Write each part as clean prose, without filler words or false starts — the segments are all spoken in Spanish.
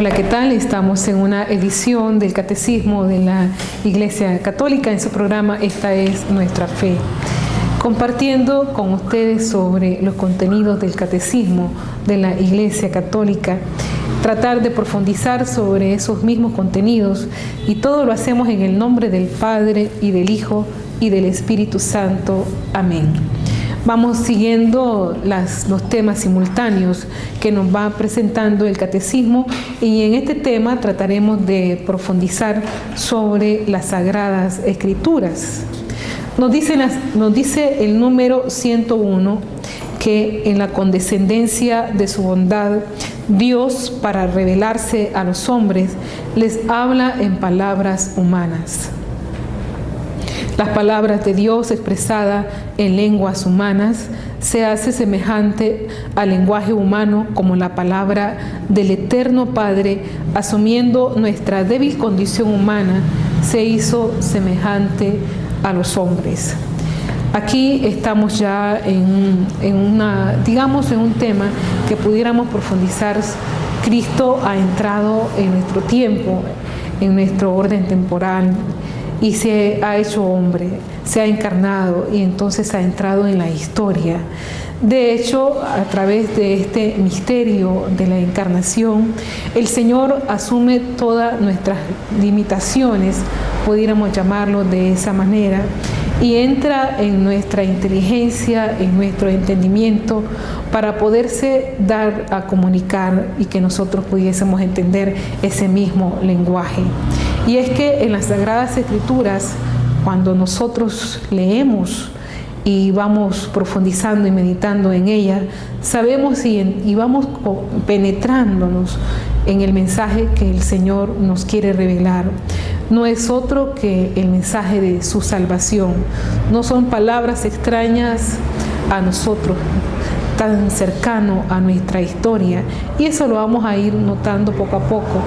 Hola, ¿qué tal? Estamos en una edición del Catecismo de la Iglesia Católica en su programa Esta es nuestra fe, compartiendo con ustedes sobre los contenidos del Catecismo de la Iglesia Católica, tratar de profundizar sobre esos mismos contenidos, y todo lo hacemos en el nombre del Padre y del Hijo y del Espíritu Santo. Amén. Vamos siguiendo los temas simultáneos que nos va presentando el Catecismo, y en este tema trataremos de profundizar sobre las Sagradas Escrituras. Nos dice el número 101 que en la condescendencia de su bondad, Dios, para revelarse a los hombres, les habla en palabras humanas. Las palabras de Dios expresadas en lenguas humanas se hace semejante al lenguaje humano como la palabra del Eterno Padre, asumiendo nuestra débil condición humana, se hizo semejante a los hombres. Aquí estamos ya en un tema que pudiéramos profundizar. Cristo ha entrado en nuestro tiempo, en nuestro orden temporal, y se ha hecho hombre, se ha encarnado, y entonces ha entrado en la historia. De hecho, a través de este misterio de la encarnación, el Señor asume todas nuestras limitaciones, pudiéramos llamarlo de esa manera, y entra en nuestra inteligencia, en nuestro entendimiento, para poderse dar a comunicar y que nosotros pudiésemos entender ese mismo lenguaje. Y es que en las Sagradas Escrituras, cuando nosotros leemos y vamos profundizando y meditando en ellas, sabemos y vamos penetrándonos en el mensaje que el Señor nos quiere revelar. No es otro que el mensaje de su salvación. No son palabras extrañas a nosotros, tan cercano a nuestra historia, y eso lo vamos a ir notando poco a poco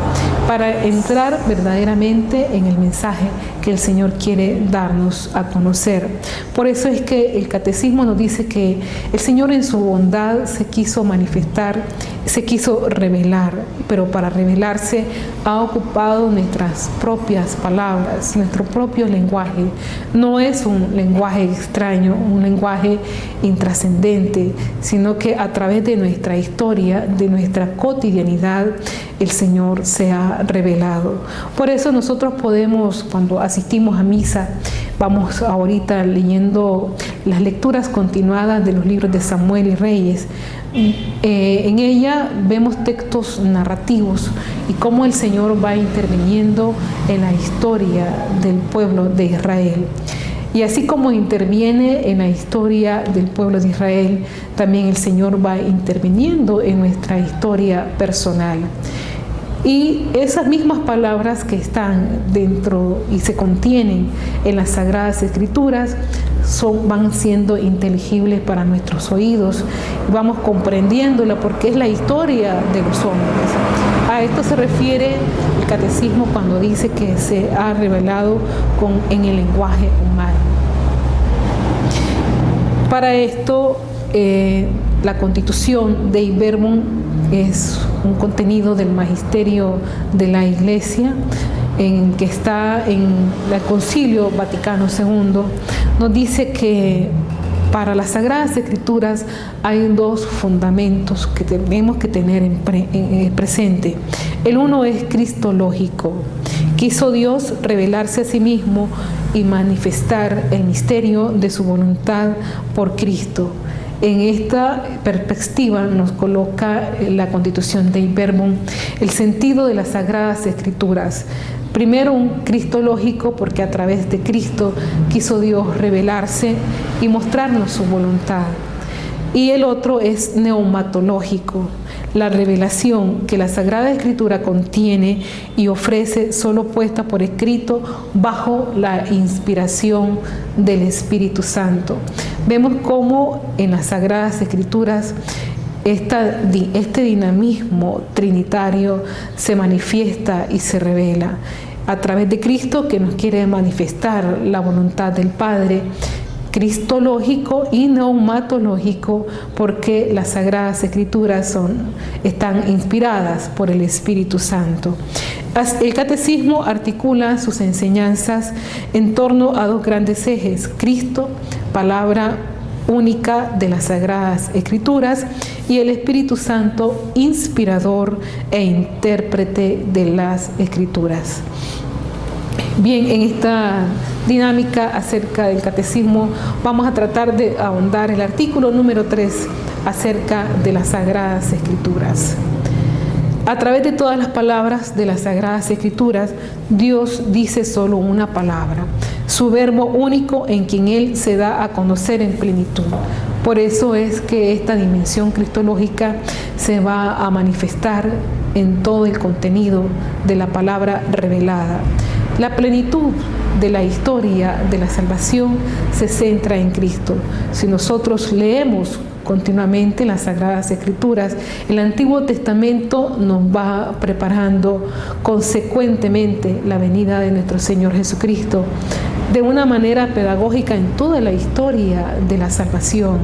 para entrar verdaderamente en el mensaje que el Señor quiere darnos a conocer. Por eso es que el Catecismo nos dice que el Señor en su bondad se quiso manifestar, se quiso revelar, pero para revelarse ha ocupado nuestras propias palabras, nuestro propio lenguaje. No es un lenguaje extraño, un lenguaje intrascendente, sino que a través de nuestra historia, de nuestra cotidianidad, el Señor se ha revelado. Por eso nosotros podemos, cuando asistimos a misa, vamos ahorita leyendo las lecturas continuadas de los libros de Samuel y Reyes. En ella vemos textos narrativos y cómo el Señor va interviniendo en la historia del pueblo de Israel. Y así como interviene en la historia del pueblo de Israel, también el Señor va interviniendo en nuestra historia personal. Y esas mismas palabras que están dentro y se contienen en las Sagradas Escrituras van siendo inteligibles para nuestros oídos. Vamos comprendiéndola porque es la historia de los hombres. A esto se refiere el Catecismo cuando dice que se ha revelado en el lenguaje humano. Para esto, la Constitución Dei Verbum es un contenido del magisterio de la Iglesia, que está en el Concilio Vaticano II. Nos dice que para las Sagradas Escrituras hay dos fundamentos que tenemos que tener presente. El uno es cristológico. Quiso Dios revelarse a sí mismo y manifestar el misterio de su voluntad por Cristo. En esta perspectiva nos coloca la Constitución Dei Verbum el sentido de las Sagradas Escrituras. Primero, un cristológico, porque a través de Cristo quiso Dios revelarse y mostrarnos su voluntad. Y el otro es neumatológico, la revelación que la Sagrada Escritura contiene y ofrece solo puesta por escrito bajo la inspiración del Espíritu Santo. Vemos cómo en las Sagradas Escrituras este dinamismo trinitario se manifiesta y se revela a través de Cristo, que nos quiere manifestar la voluntad del Padre, cristológico y neumatológico, porque las Sagradas Escrituras están inspiradas por el Espíritu Santo. El catecismo articula sus enseñanzas en torno a dos grandes ejes: Cristo, palabra única de las Sagradas Escrituras, y el Espíritu Santo, inspirador e intérprete de las Escrituras. Bien, en esta dinámica acerca del catecismo vamos a tratar de ahondar el artículo número 3 acerca de las Sagradas Escrituras. A través de todas las palabras de las Sagradas Escrituras, Dios dice solo una palabra, su verbo único en quien Él se da a conocer en plenitud. Por eso es que esta dimensión cristológica se va a manifestar en todo el contenido de la palabra revelada. La plenitud de la historia de la salvación se centra en Cristo. Si nosotros leemos continuamente las Sagradas Escrituras, el Antiguo Testamento nos va preparando consecuentemente la venida de nuestro Señor Jesucristo de una manera pedagógica en toda la historia de la salvación.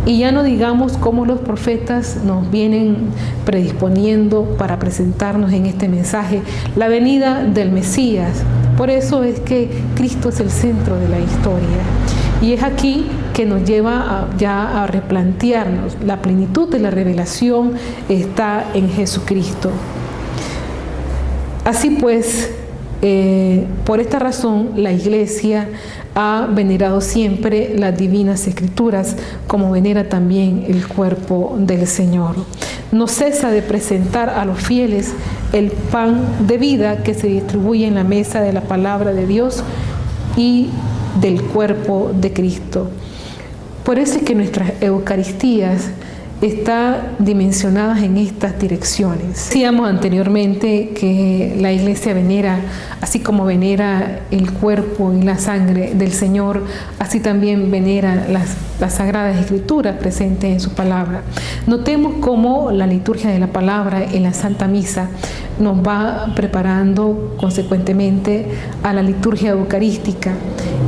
Y ya no digamos cómo los profetas nos vienen predisponiendo para presentarnos en este mensaje la venida del Mesías. Por eso es que Cristo es el centro de la historia. Y es aquí que nos lleva ya a replantearnos. La plenitud de la revelación está en Jesucristo. Así pues, por esta razón, la Iglesia ha venerado siempre las divinas Escrituras, como venera también el cuerpo del Señor. No cesa de presentar a los fieles el pan de vida que se distribuye en la mesa de la palabra de Dios y del cuerpo de Cristo. Por eso es que nuestras Eucaristías están dimensionadas en estas direcciones. Decíamos anteriormente que la Iglesia venera, así como venera el cuerpo y la sangre del Señor, así también venera las Sagradas Escrituras presentes en su palabra. Notemos cómo la liturgia de la palabra en la Santa Misa nos va preparando consecuentemente a la liturgia eucarística,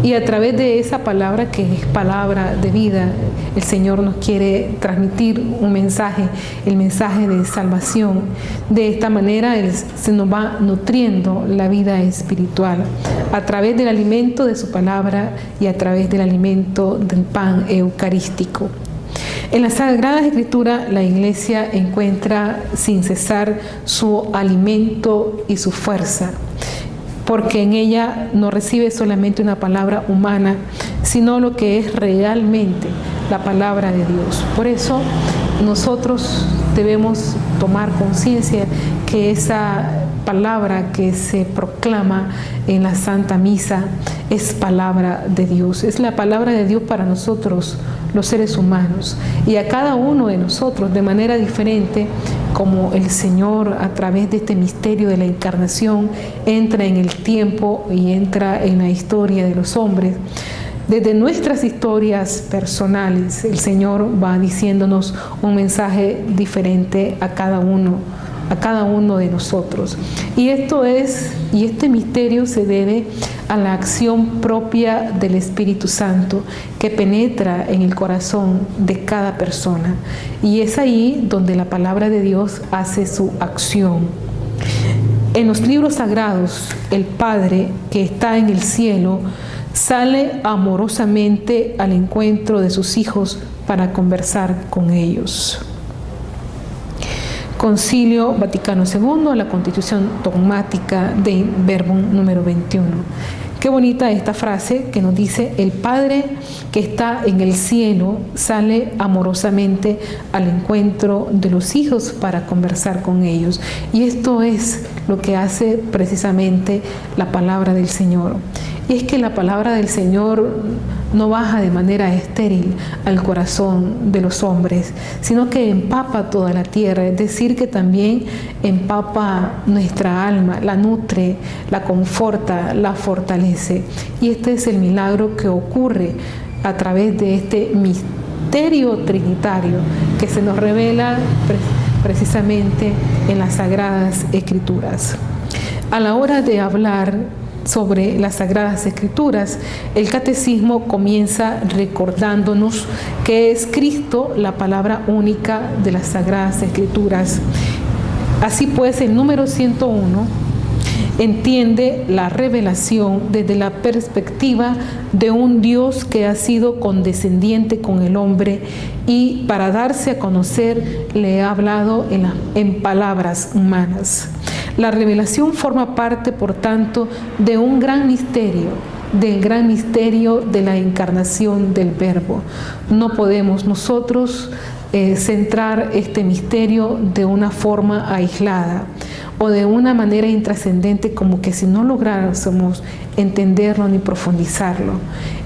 y a través de esa palabra, que es palabra de vida, el Señor nos quiere transmitir un mensaje, el mensaje de salvación. De esta manera se nos va nutriendo la vida espiritual a través del alimento de su palabra y a través del alimento del pan eucarístico. En la Sagrada Escritura, la Iglesia encuentra sin cesar su alimento y su fuerza, porque en ella no recibe solamente una palabra humana, sino lo que es realmente la palabra de Dios. Por eso nosotros debemos tomar conciencia que esa palabra que se proclama en la Santa Misa es palabra de Dios, es la palabra de Dios para nosotros, los seres humanos, y a cada uno de nosotros de manera diferente, como el Señor a través de este misterio de la encarnación entra en el tiempo y entra en la historia de los hombres. Desde nuestras historias personales, el Señor va diciéndonos un mensaje diferente a cada uno de nosotros. Y este misterio se debe a la acción propia del Espíritu Santo que penetra en el corazón de cada persona. Y es ahí donde la palabra de Dios hace su acción. En los libros sagrados, el Padre que está en el cielo sale amorosamente al encuentro de sus hijos para conversar con ellos. Concilio Vaticano II, la Constitución Dogmática de Verbum número 21. Qué bonita esta frase que nos dice: el Padre que está en el cielo sale amorosamente al encuentro de los hijos para conversar con ellos. Y esto es lo que hace precisamente la palabra del Señor. Y es que la palabra del Señor no baja de manera estéril al corazón de los hombres, sino que empapa toda la tierra, es decir, que también empapa nuestra alma, la nutre, la conforta, la fortalece. Y este es el milagro que ocurre a través de este misterio trinitario que se nos revela precisamente en las Sagradas Escrituras. A la hora de hablar sobre las Sagradas Escrituras, el Catecismo comienza recordándonos que es Cristo la palabra única de las Sagradas Escrituras. Así pues, el número 101 entiende la revelación desde la perspectiva de un Dios que ha sido condescendiente con el hombre y para darse a conocer le ha hablado en palabras humanas. La revelación forma parte, por tanto, de un gran misterio, del gran misterio de la encarnación del Verbo. No podemos nosotros centrar este misterio de una forma aislada o de una manera intrascendente, como que si no lográramos entenderlo ni profundizarlo.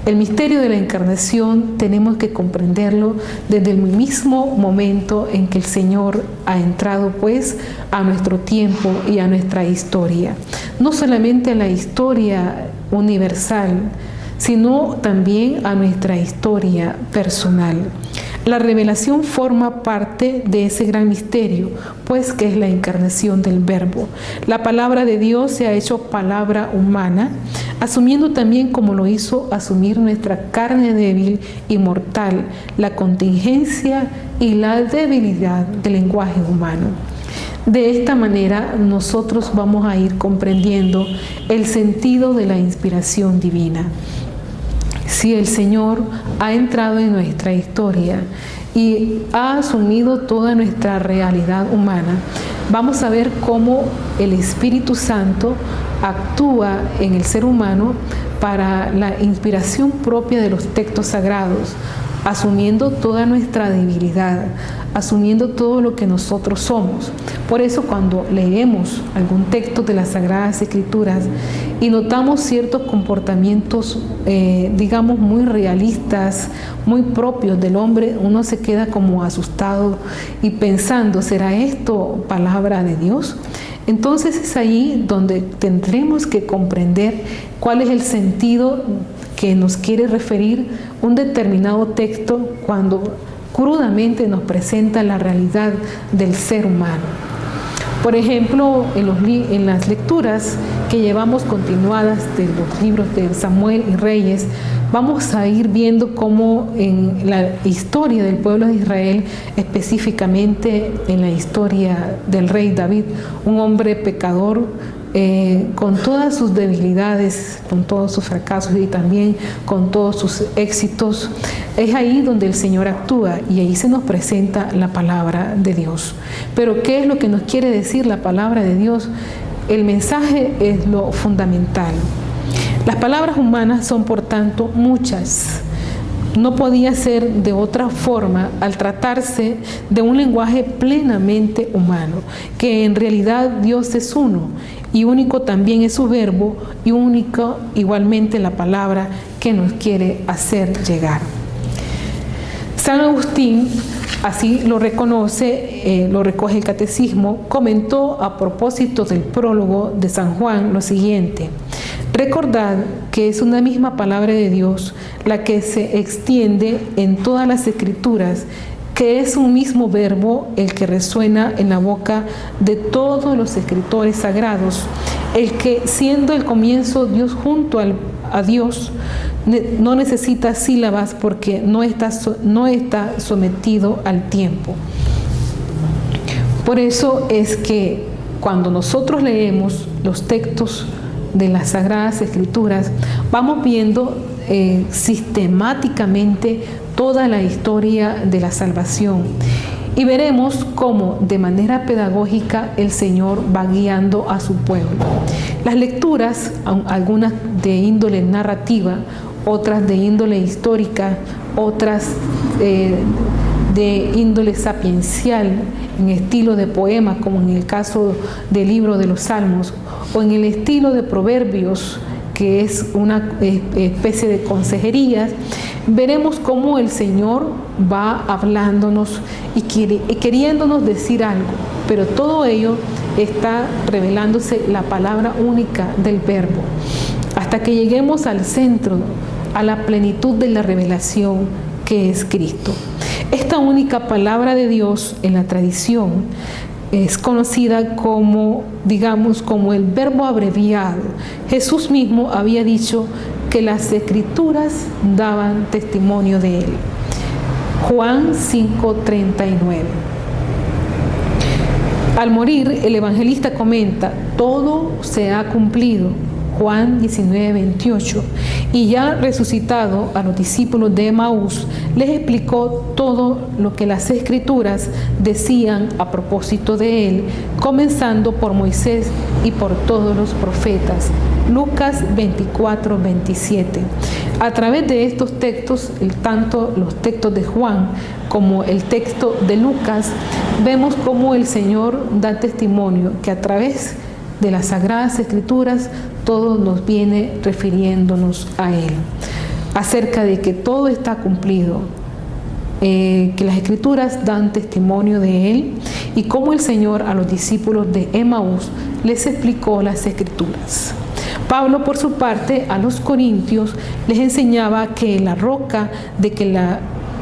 El misterio de la encarnación tenemos que comprenderlo desde el mismo momento en que el Señor ha entrado pues a nuestro tiempo y a nuestra historia. No solamente a la historia universal, sino también a nuestra historia personal. La revelación forma parte de ese gran misterio, pues que es la encarnación del Verbo. La palabra de Dios se ha hecho palabra humana, asumiendo también, como lo hizo asumir nuestra carne débil y mortal, la contingencia y la debilidad del lenguaje humano. De esta manera nosotros vamos a ir comprendiendo el sentido de la inspiración divina. Si el Señor ha entrado en nuestra historia y ha asumido toda nuestra realidad humana, vamos a ver cómo el Espíritu Santo actúa en el ser humano para la inspiración propia de los textos sagrados, asumiendo toda nuestra debilidad, asumiendo todo lo que nosotros somos. Por eso cuando leemos algún texto de las Sagradas Escrituras y notamos ciertos comportamientos, digamos, muy realistas, muy propios del hombre, uno se queda como asustado y pensando, ¿será esto palabra de Dios? Entonces es ahí donde tendremos que comprender cuál es el sentido que nos quiere referir un determinado texto cuando crudamente nos presenta la realidad del ser humano. Por ejemplo, en las lecturas que llevamos continuadas de los libros de Samuel y Reyes, vamos a ir viendo cómo en la historia del pueblo de Israel, específicamente en la historia del rey David, un hombre pecador, con todas sus debilidades, con todos sus fracasos y también con todos sus éxitos, es ahí donde el Señor actúa y ahí se nos presenta la palabra de Dios. Pero ¿qué es lo que nos quiere decir la palabra de Dios? El mensaje es lo fundamental. Las palabras humanas son, por tanto, muchas. No podía ser de otra forma al tratarse de un lenguaje plenamente humano, que en realidad Dios es uno y único también es su verbo y único igualmente la palabra que nos quiere hacer llegar. San Agustín, así lo reconoce, lo recoge el Catecismo, comentó a propósito del prólogo de San Juan lo siguiente: recordad que es una misma palabra de Dios la que se extiende en todas las Escrituras, que es un mismo verbo el que resuena en la boca de todos los escritores sagrados, el que siendo el comienzo Dios junto a Dios, no necesita sílabas porque no está sometido al tiempo. Por eso es que cuando nosotros leemos los textos de las Sagradas Escrituras, vamos viendo sistemáticamente toda la historia de la salvación y veremos cómo de manera pedagógica el Señor va guiando a su pueblo. Las lecturas, algunas de índole narrativa, otras de índole histórica, otras de índole sapiencial, en estilo de poema, como en el caso del libro de los Salmos, o en el estilo de proverbios, que es una especie de consejerías, veremos cómo el Señor va hablándonos y queriéndonos decir algo, pero todo ello está revelándose la palabra única del Verbo, hasta que lleguemos al centro, a la plenitud de la revelación que es Cristo. Esta única palabra de Dios en la tradición es conocida como, digamos, como el verbo abreviado. Jesús mismo había dicho que las Escrituras daban testimonio de él. Juan 5:39. Al morir, el evangelista comenta: todo se ha cumplido. Juan 19:28. Y ya resucitado, a los discípulos de Emaús les explicó todo lo que las Escrituras decían a propósito de él, comenzando por Moisés y por todos los profetas. Lucas 24:27. A través de estos textos, tanto los textos de Juan como el texto de Lucas, vemos cómo el Señor da testimonio que a través de las Sagradas Escrituras todo nos viene refiriéndonos a Él, acerca de que todo está cumplido, que las Escrituras dan testimonio de Él y cómo el Señor a los discípulos de Emaús les explicó las Escrituras. Pablo, por su parte, a los corintios les enseñaba que la roca de que la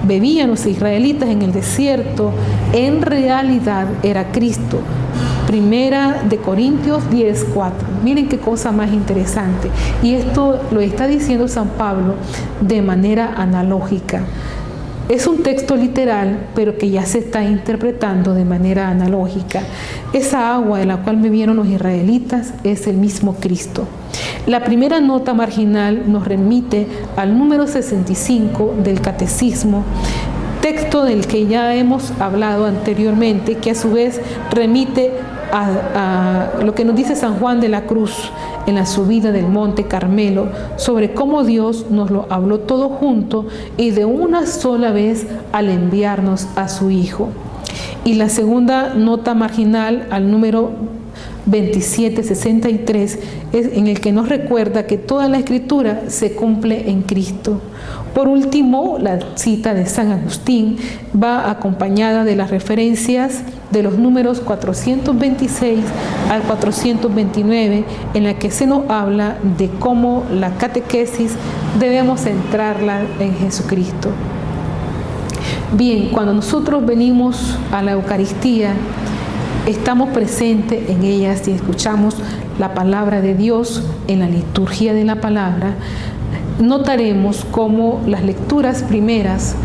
bebían los israelitas en el desierto en realidad era Cristo. Primera de Corintios 10:4. Miren qué cosa más interesante. Y esto lo está diciendo San Pablo de manera analógica. Es un texto literal, pero que ya se está interpretando de manera analógica. Esa agua de la cual bebieron los israelitas es el mismo Cristo. La primera nota marginal nos remite al número 65 del Catecismo, texto del que ya hemos hablado anteriormente, que a su vez remite a lo que nos dice San Juan de la Cruz en la subida del Monte Carmelo, sobre cómo Dios nos lo habló todo junto y de una sola vez al enviarnos a su Hijo. Y la segunda nota marginal al número 2763 es en el que nos recuerda que toda la Escritura se cumple en Cristo. Por último, la cita de San Agustín va acompañada de las referencias de los números 426 al 429, en la que se nos habla de cómo la catequesis debemos centrarla en Jesucristo. Bien, cuando nosotros venimos a la Eucaristía, estamos presentes en ellas y escuchamos la palabra de Dios en la liturgia de la palabra. Notaremos cómo las lecturas primeras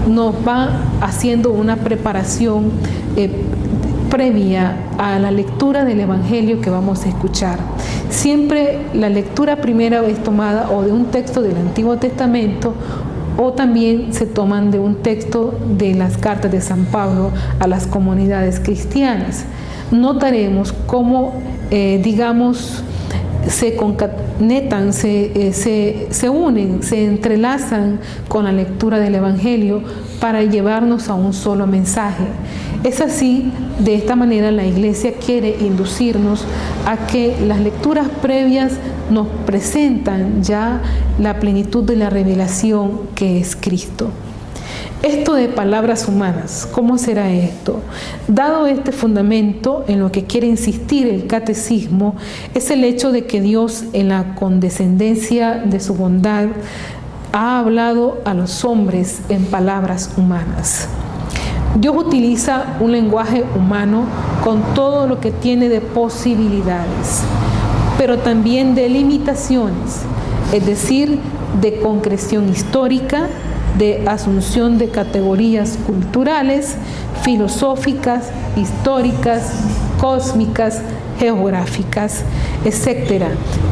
nos van haciendo una preparación previa a la lectura del Evangelio que vamos a escuchar. Siempre la lectura primera es tomada o de un texto del Antiguo Testamento o también se toman de un texto de las cartas de San Pablo a las comunidades cristianas. Notaremos cómo, digamos, se concatenan, se unen, se entrelazan con la lectura del Evangelio para llevarnos a un solo mensaje. Es así, de esta manera la Iglesia quiere inducirnos a que las lecturas previas nos presentan ya la plenitud de la revelación que es Cristo. Esto de palabras humanas, ¿cómo será esto? Dado este fundamento, en lo que quiere insistir el catecismo, es el hecho de que Dios, en la condescendencia de su bondad, ha hablado a los hombres en palabras humanas. Dios utiliza un lenguaje humano con todo lo que tiene de posibilidades, pero también de limitaciones, es decir, de concreción histórica, de asunción de categorías culturales, filosóficas, históricas, cósmicas, geográficas, etcétera,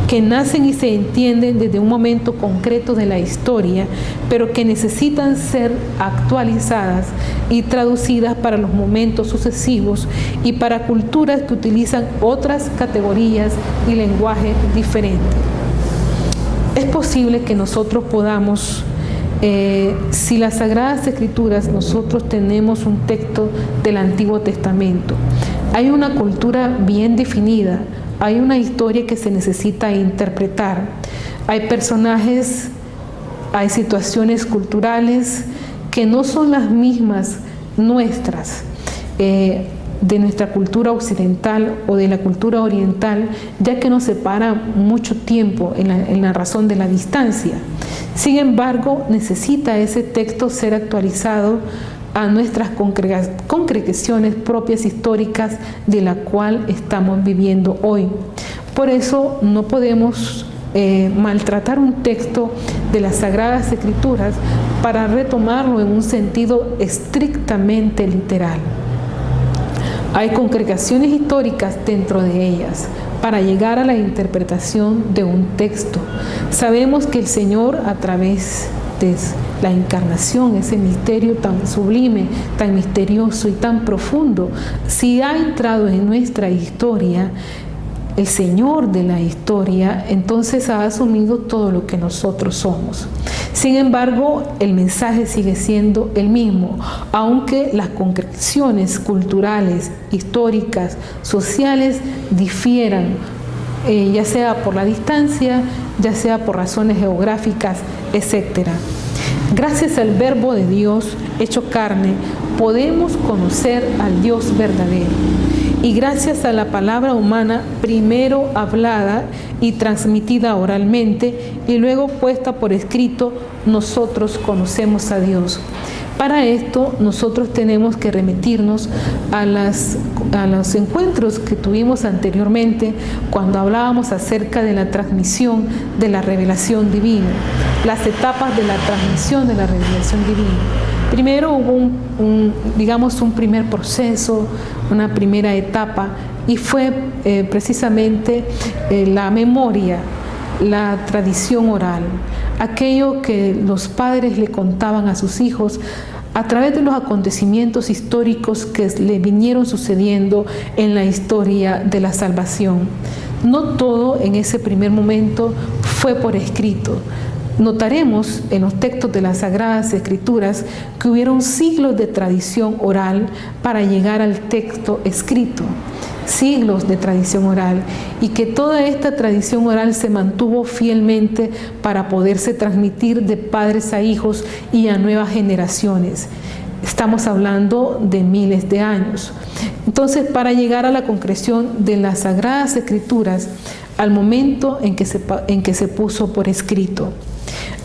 que nacen y se entienden desde un momento concreto de la historia, pero que necesitan ser actualizadas y traducidas para los momentos sucesivos y para culturas que utilizan otras categorías y lenguaje diferente. Es posible que nosotros podamos, si las Sagradas Escrituras, nosotros tenemos un texto del Antiguo Testamento, hay una cultura bien definida, hay una historia que se necesita interpretar, hay personajes, hay situaciones culturales que no son las mismas nuestras, de nuestra cultura occidental o de la cultura oriental, ya que nos separa mucho tiempo en la razón de la distancia. Sin embargo, necesita ese texto ser actualizado a nuestras congregaciones propias históricas de la cual estamos viviendo hoy. Por eso no podemos maltratar un texto de las Sagradas Escrituras para retomarlo en un sentido estrictamente literal. Hay congregaciones históricas dentro de ellas para llegar a la interpretación de un texto. Sabemos que el Señor, a través de la encarnación, ese misterio tan sublime, tan misterioso y tan profundo, si ha entrado en nuestra historia, el Señor de la historia, entonces ha asumido todo lo que nosotros somos. Sin embargo, el mensaje sigue siendo el mismo, aunque las congregaciones culturales, históricas, sociales difieran, ya sea por la distancia, ya sea por razones geográficas, etc. Gracias al Verbo de Dios hecho carne, podemos conocer al Dios verdadero. Y gracias a la palabra humana, primero hablada y transmitida oralmente y luego puesta por escrito, nosotros conocemos a Dios. Para esto, nosotros tenemos que remitirnos a los encuentros que tuvimos anteriormente cuando hablábamos acerca de la transmisión de la revelación divina, las etapas de la transmisión de la revelación divina. Primero hubo un primer proceso, una primera etapa, y fue precisamente la memoria, la tradición oral, aquello que los padres le contaban a sus hijos a través de los acontecimientos históricos que le vinieron sucediendo en la historia de la salvación. No todo en ese primer momento fue por escrito. Notaremos en los textos de las Sagradas Escrituras que hubieron siglos de tradición oral para llegar al texto escrito, siglos de tradición oral, y que toda esta tradición oral se mantuvo fielmente para poderse transmitir de padres a hijos y a nuevas generaciones. Estamos hablando de miles de años. Entonces, para llegar a la concreción de las Sagradas Escrituras, al momento en que se puso por escrito.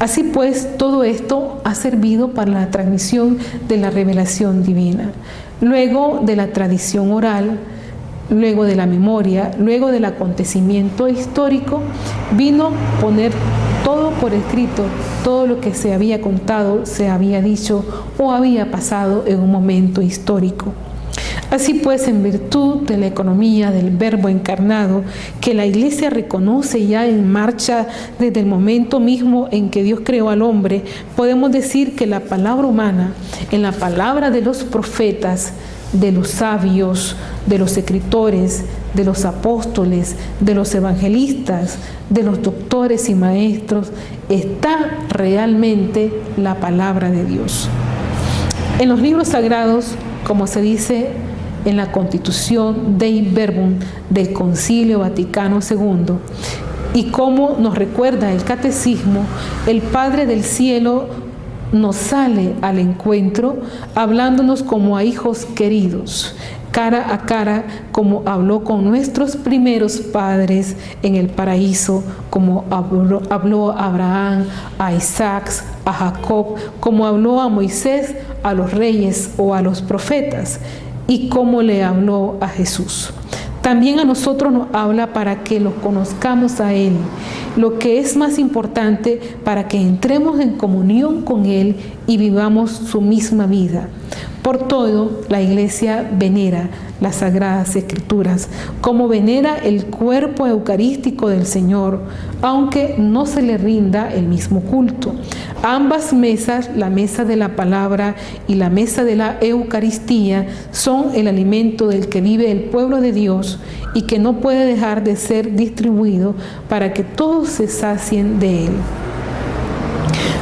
Así pues, todo esto ha servido para la transmisión de la revelación divina. Luego de la tradición oral, luego de la memoria, luego del acontecimiento histórico, vino poner todo por escrito, todo lo que se había contado, se había dicho o había pasado en un momento histórico. Así pues, en virtud de la economía del Verbo encarnado, que la Iglesia reconoce ya en marcha desde el momento mismo en que Dios creó al hombre, podemos decir que la palabra humana, en la palabra de los profetas, de los sabios, de los escritores, de los apóstoles, de los evangelistas, de los doctores y maestros, está realmente la palabra de Dios. En los libros sagrados, como se dice en la Constitución Dei Verbum del Concilio Vaticano II, y como nos recuerda el Catecismo, el Padre del Cielo nos sale al encuentro hablándonos como a hijos queridos, cara a cara, como habló con nuestros primeros padres en el paraíso, como habló a Abraham, a Isaac, a Jacob, como habló a Moisés, a los reyes o a los profetas, y como le habló a Jesús. También a nosotros nos habla para que lo conozcamos a Él, lo que es más importante para que entremos en comunión con Él y vivamos su misma vida. Por todo, la Iglesia venera las Sagradas Escrituras, como venera el cuerpo eucarístico del Señor, aunque no se le rinda el mismo culto. Ambas mesas, la mesa de la palabra y la mesa de la Eucaristía, son el alimento del que vive el pueblo de Dios y que no puede dejar de ser distribuido para que todos se sacien de él.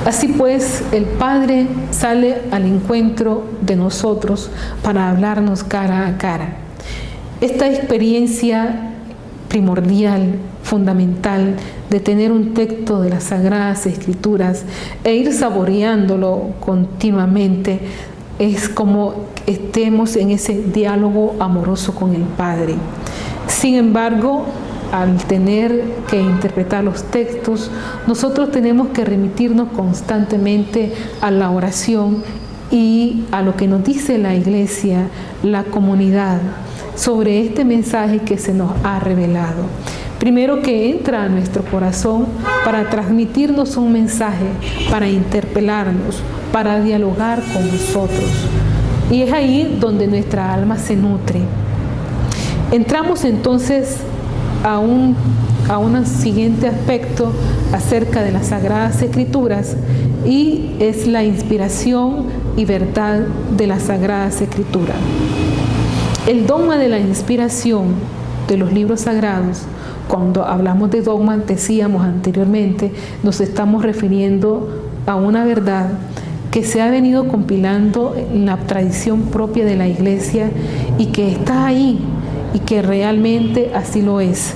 Así pues, el Padre sale al encuentro de nosotros para hablarnos cara a cara. Esta experiencia primordial, fundamental, de tener un texto de las Sagradas Escrituras e ir saboreándolo continuamente, es como estemos en ese diálogo amoroso con el Padre. Sin embargo, al tener que interpretar los textos, nosotros tenemos que remitirnos constantemente a la oración y a lo que nos dice la iglesia, la comunidad, sobre este mensaje que se nos ha revelado. Primero, que entra a nuestro corazón para transmitirnos un mensaje, para interpelarnos, para dialogar con nosotros. Y es ahí donde nuestra alma se nutre. Entramos entonces a un siguiente aspecto acerca de las Sagradas Escrituras, y es la inspiración y verdad de las Sagradas Escrituras. El dogma de la inspiración de los libros sagrados, cuando hablamos de dogma, decíamos anteriormente, nos estamos refiriendo a una verdad que se ha venido compilando en la tradición propia de la Iglesia y que está ahí y que realmente así lo es.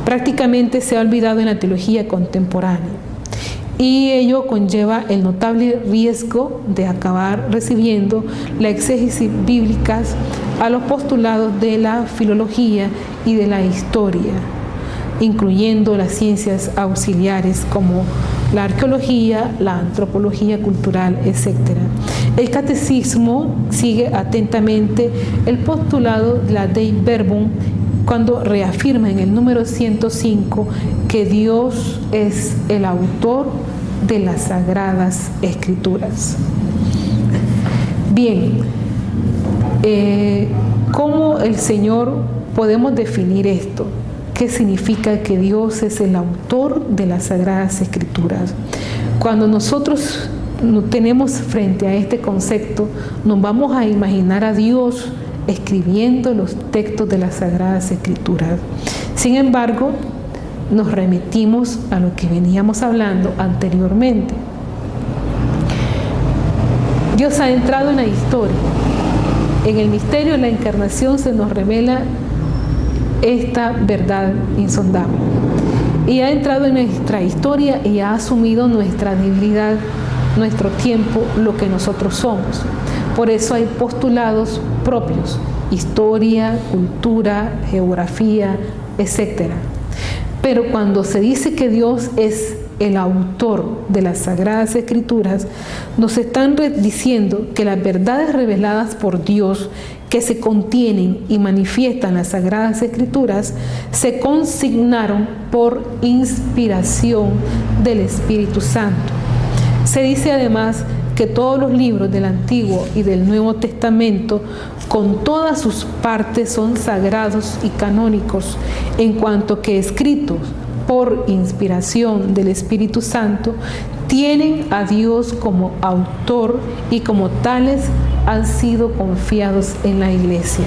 Prácticamente se ha olvidado en la teología contemporánea, y ello conlleva el notable riesgo de acabar recibiendo la exégesis bíblica a los postulados de la filología y de la historia, incluyendo las ciencias auxiliares como la arqueología, la antropología cultural, etc. El catecismo sigue atentamente el postulado de la Dei Verbum cuando reafirma en el número 105 que Dios es el autor de las Sagradas Escrituras. Bien, ¿cómo el Señor podemos definir esto? ¿Qué significa que Dios es el autor de las Sagradas Escrituras? Cuando nosotros nos tenemos frente a este concepto, nos vamos a imaginar a Dios escribiendo los textos de las Sagradas Escrituras. Sin embargo, nos remitimos a lo que veníamos hablando anteriormente. Dios ha entrado en la historia. En el misterio de la encarnación se nos revela esta verdad insondable. Y ha entrado en nuestra historia y ha asumido nuestra debilidad, nuestro tiempo, lo que nosotros somos. Por eso hay postulados propios: historia, cultura, geografía, etc. Pero cuando se dice que Dios es el autor de las Sagradas Escrituras, nos están diciendo que las verdades reveladas por Dios que se contienen y manifiestan en las Sagradas Escrituras se consignaron por inspiración del Espíritu Santo. Se dice además que todos los libros del Antiguo y del Nuevo Testamento, con todas sus partes, son sagrados y canónicos, en cuanto que escritos por inspiración del Espíritu Santo, tienen a Dios como autor y como tales han sido confiados en la Iglesia.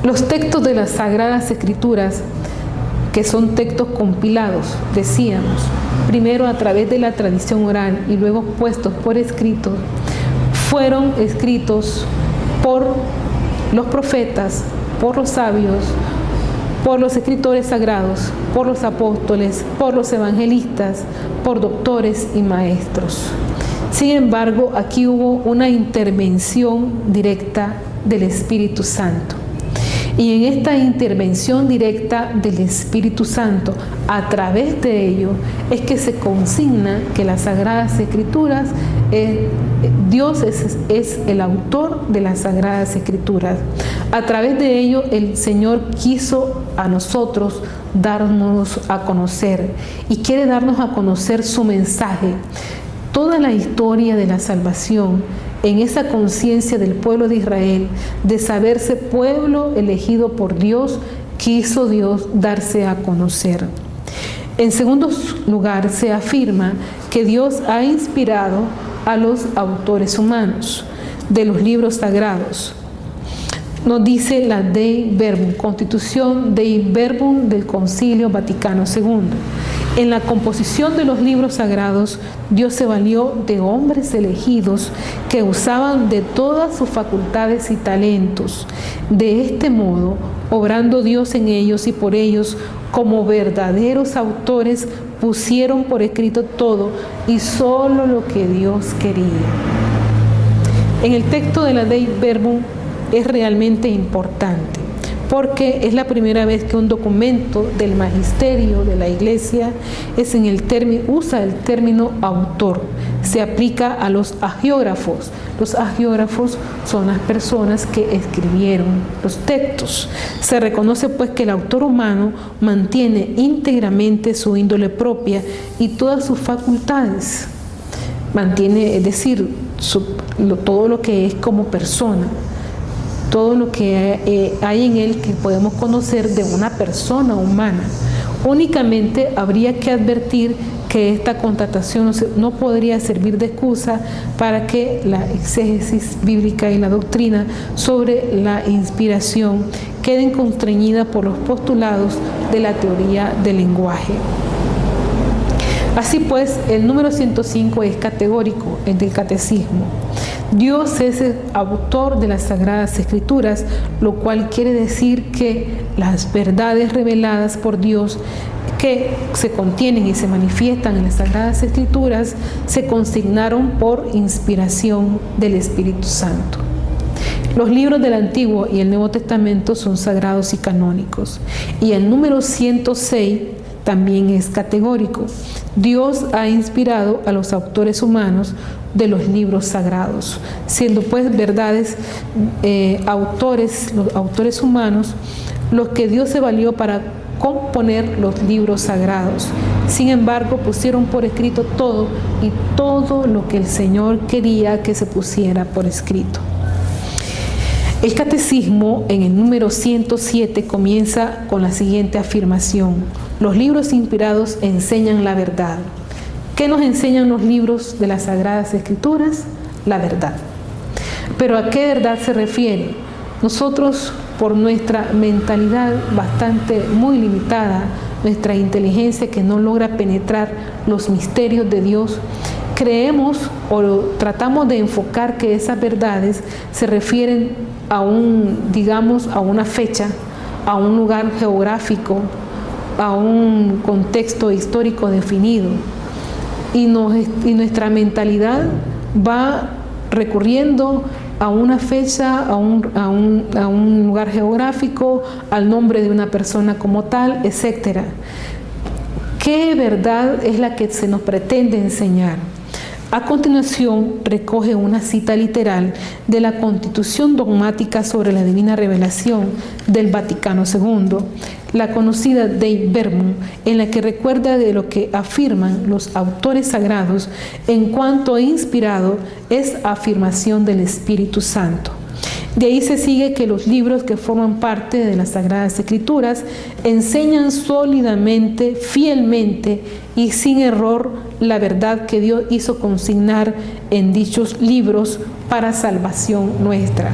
Los textos de las Sagradas Escrituras, que son textos compilados, decíamos, primero a través de la tradición oral y luego puestos por escrito, fueron escritos por los profetas, por los sabios, por los escritores sagrados, por los apóstoles, por los evangelistas, por doctores y maestros. Sin embargo, aquí hubo una intervención directa del Espíritu Santo. Y en esta intervención directa del Espíritu Santo, a través de ello, es que se consigna que las Sagradas Escrituras, Dios es el autor de las Sagradas Escrituras. A través de ello, el Señor quiso a nosotros darnos a conocer y quiere darnos a conocer su mensaje. Toda la historia de la salvación, en esa conciencia del pueblo de Israel, de saberse pueblo elegido por Dios, quiso Dios darse a conocer. En segundo lugar, se afirma que Dios ha inspirado a los autores humanos de los libros sagrados. Nos dice la Dei Verbum, Constitución Dei Verbum del Concilio Vaticano II. En la composición de los libros sagrados, Dios se valió de hombres elegidos que usaban de todas sus facultades y talentos. De este modo, obrando Dios en ellos y por ellos, como verdaderos autores, pusieron por escrito todo y solo lo que Dios quería. En el texto de la Dei Verbum es realmente importante, porque es la primera vez que un documento del magisterio de la Iglesia usa el término autor. Se aplica a los hagiógrafos. Los hagiógrafos son las personas que escribieron los textos. Se reconoce pues que el autor humano mantiene íntegramente su índole propia y todas sus facultades. Mantiene, es decir, todo lo que es como persona. Todo lo que hay en él que podemos conocer de una persona humana. Únicamente habría que advertir que esta constatación no podría servir de excusa para que la exégesis bíblica y la doctrina sobre la inspiración queden constreñidas por los postulados de la teoría del lenguaje. Así pues, el número 105 es categórico, es del catecismo. Dios es el autor de las Sagradas Escrituras, lo cual quiere decir que las verdades reveladas por Dios que se contienen y se manifiestan en las Sagradas Escrituras se consignaron por inspiración del Espíritu Santo. Los libros del Antiguo y el Nuevo Testamento son sagrados y canónicos. Y el número 106 también es categórico. Dios ha inspirado a los autores humanos de los libros sagrados, siendo pues verdades los autores humanos los que Dios se valió para componer los libros sagrados. Sin embargo, pusieron por escrito todo y todo lo que el Señor quería que se pusiera por escrito. El catecismo en el número 107 comienza con la siguiente afirmación: los libros inspirados enseñan la verdad. ¿Qué nos enseñan los libros de las Sagradas Escrituras? La verdad. ¿Pero a qué verdad se refiere? Nosotros, por nuestra mentalidad muy limitada, nuestra inteligencia que no logra penetrar los misterios de Dios, creemos o tratamos de enfocar que esas verdades se refieren a una fecha, a un lugar geográfico, a un contexto histórico definido. Y nuestra mentalidad va recurriendo a una fecha, a un lugar geográfico, al nombre de una persona como tal, etc. ¿Qué verdad es la que se nos pretende enseñar? A continuación, recoge una cita literal de la Constitución Dogmática sobre la Divina Revelación del Vaticano II, la conocida Dei Verbum, en la que recuerda de lo que afirman los autores sagrados en cuanto a inspirado es afirmación del Espíritu Santo. De ahí se sigue que los libros que forman parte de las Sagradas Escrituras enseñan sólidamente, fielmente y sin error la verdad que Dios hizo consignar en dichos libros para salvación nuestra.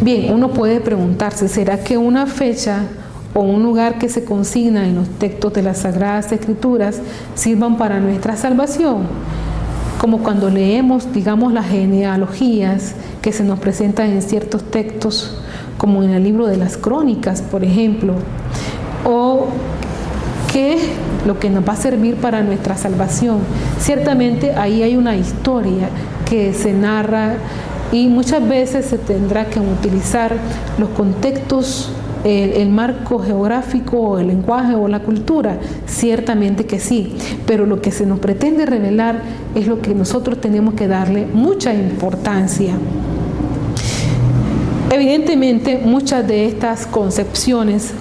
Bien, uno puede preguntarse, ¿será que una fecha o un lugar que se consigna en los textos de las Sagradas Escrituras sirvan para nuestra salvación? Como cuando leemos, las genealogías que se nos presentan en ciertos textos, como en el libro de las Crónicas, por ejemplo, o qué es lo que nos va a servir para nuestra salvación. Ciertamente ahí hay una historia que se narra y muchas veces se tendrá que utilizar los contextos, el marco geográfico o el lenguaje o la cultura, ciertamente que sí, pero lo que se nos pretende revelar es lo que nosotros tenemos que darle mucha importancia. Evidentemente, muchas de estas concepciones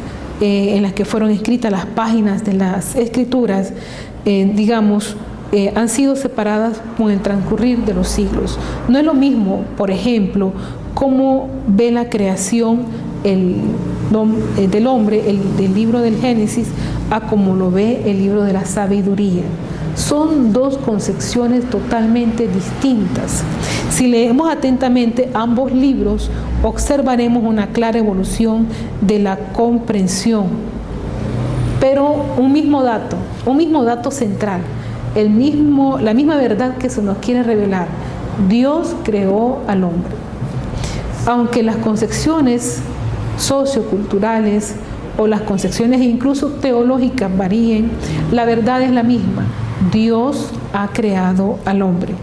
en las que fueron escritas las páginas de las Escrituras, han sido separadas con el transcurrir de los siglos. No es lo mismo, por ejemplo, cómo ve la creación del hombre, del libro del Génesis, a como lo ve el libro de la sabiduría. Son dos concepciones totalmente distintas. Si leemos atentamente ambos libros, observaremos una clara evolución de la comprensión. Pero un mismo dato central, la misma verdad que se nos quiere revelar: Dios creó al hombre. Aunque las concepciones socioculturales o las concepciones incluso teológicas varíen, la verdad es la misma: Dios ha creado al hombre.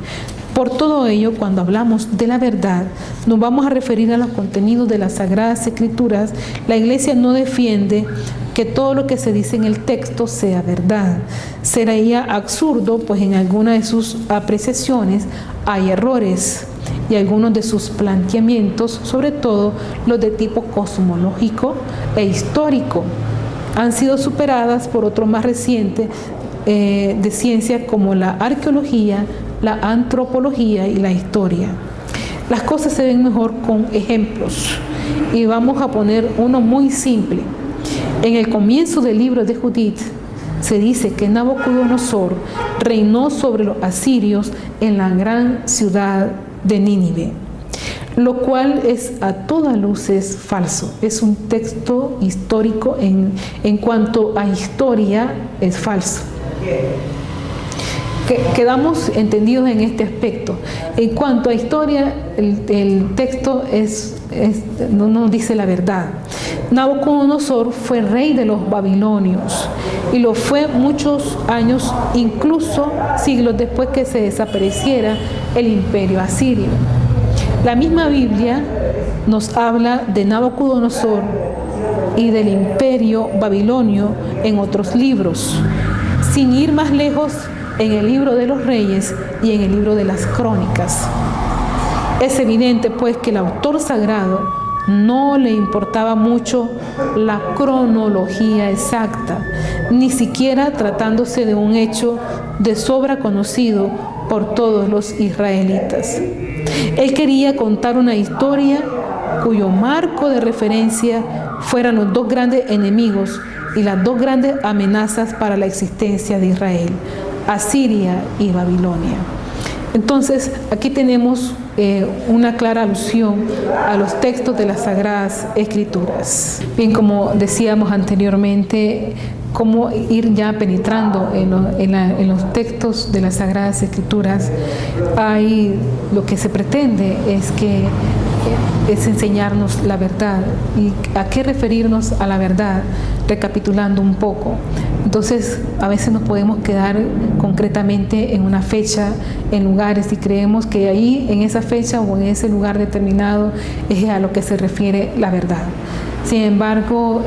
Por todo ello, cuando hablamos de la verdad, nos vamos a referir a los contenidos de las Sagradas Escrituras. La Iglesia no defiende que todo lo que se dice en el texto sea verdad. Sería absurdo, pues en alguna de sus apreciaciones hay errores y algunos de sus planteamientos, sobre todo los de tipo cosmológico e histórico, han sido superadas por otro más reciente de ciencia como la arqueología, la antropología y la historia. Las cosas se ven mejor con ejemplos y vamos a poner uno muy simple. En el comienzo del libro de Judith se dice que Nabucodonosor reinó sobre los asirios en la gran ciudad de Nínive, lo cual es a todas luces falso. Es un texto histórico, en cuanto a historia es falso. Quedamos entendidos en este aspecto. En cuanto a historia, el texto no nos dice la verdad. Nabucodonosor fue rey de los babilonios y lo fue muchos años, incluso siglos después que se desapareciera el imperio asirio. La misma Biblia nos habla de Nabucodonosor y del imperio babilonio en otros libros. Sin ir más lejos, en el libro de los Reyes y en el libro de las Crónicas. Es evidente, pues, que el autor sagrado no le importaba mucho la cronología exacta, ni siquiera tratándose de un hecho de sobra conocido por todos los israelitas. Él quería contar una historia cuyo marco de referencia fueran los dos grandes enemigos y las dos grandes amenazas para la existencia de Israel: Asiria y Babilonia. Entonces, aquí tenemos una clara alusión a los textos de las Sagradas Escrituras. Bien, como decíamos anteriormente, cómo ir ya penetrando en los textos de las Sagradas Escrituras, lo que se pretende es enseñarnos la verdad. ¿Y a qué referirnos a la verdad? Recapitulando un poco. Entonces, a veces nos podemos quedar concretamente en una fecha, en lugares, y creemos que ahí, en esa fecha o en ese lugar determinado, es a lo que se refiere la verdad. Sin embargo,